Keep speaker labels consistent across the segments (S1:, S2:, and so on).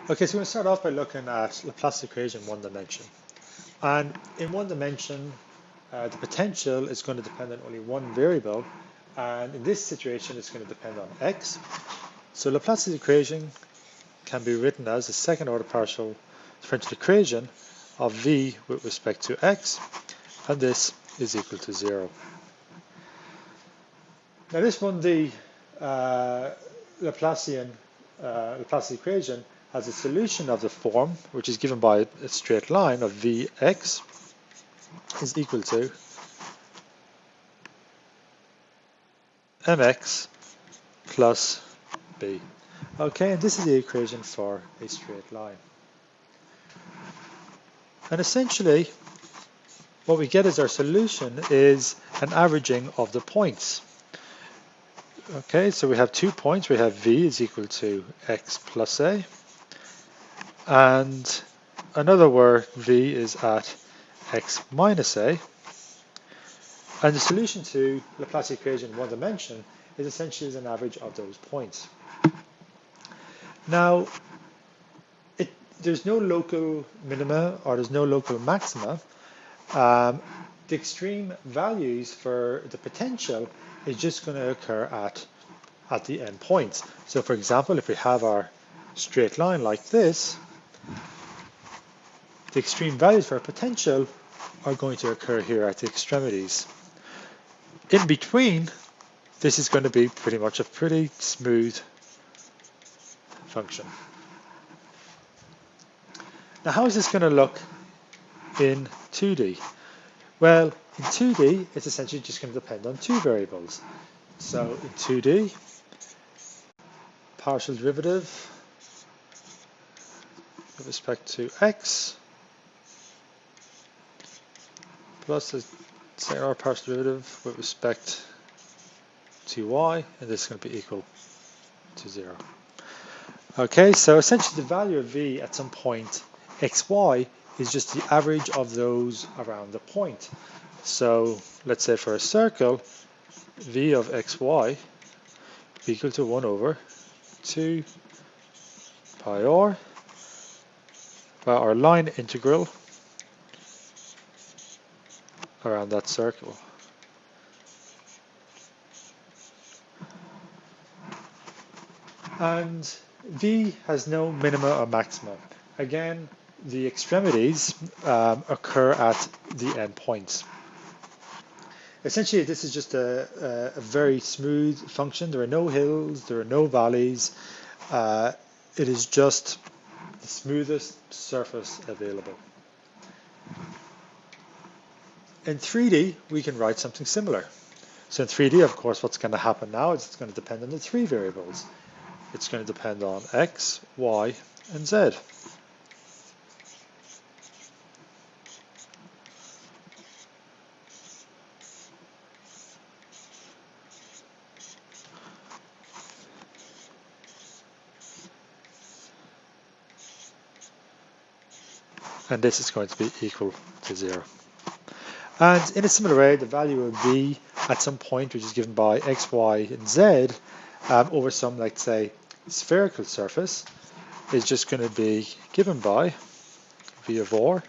S1: Okay, so we're going to start off by looking at Laplace equation in one dimension. And in one dimension, the potential is going to depend on only one variable. And in this situation, it's going to depend on x. So Laplace's equation can be written as the second order partial differential equation of v with respect to x. And this is equal to 0. Now this one, the Laplacian Laplace equation has a solution of the form, which is given by a straight line of Vx is equal to mx plus b. Okay, and this is the equation for a straight line. And essentially, what we get as our solution is an averaging of the points. Okay, so we have 2 points. We have v is equal to x plus a, and another where v is at x minus a. And the solution to Laplace equation in one dimension is essentially an average of those points. Now, there's no local minima or there's no local maxima. The extreme values for the potential is just going to occur at the end points. So for example, if we have our straight line like this, the extreme values for our potential are going to occur here at the extremities. In between, this is going to be pretty much a pretty smooth function. Now, how is this going to look in 2D? Well, in 2D, it's essentially just going to depend on two variables. So in 2D, partial derivative with respect to x plus the second order partial derivative with respect to y, and this is going to be equal to 0. Okay, so essentially the value of v at some point xy is just the average of those around the point. So let's say for a circle, v of xy equal to 1 over 2 pi r, well, our line integral around that circle. And v has no minima or maxima. Again, the extremities occur at the endpoints. Essentially, this is just a very smooth function. There are no hills, there are no valleys. It is just the smoothest surface available. In 3D, we can write something similar. So in 3D, of course, what's going to happen now is it's going to depend on the three variables. It's going to depend on x, y, and z. And this is going to be equal to 0. And in a similar way, the value of v at some point, which is given by x, y, and z, over some, let's say, spherical surface, is just going to be given by v of r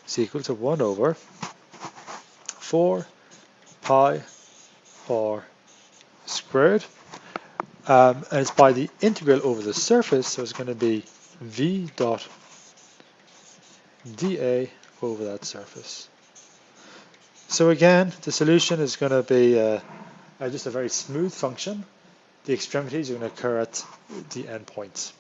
S1: is equal to 1 over 4 pi r squared. And it's by the integral over the surface, so it's going to be v dot dA over that surface. So again, the solution is going to be just a very smooth function. The extremities are going to occur at the endpoints.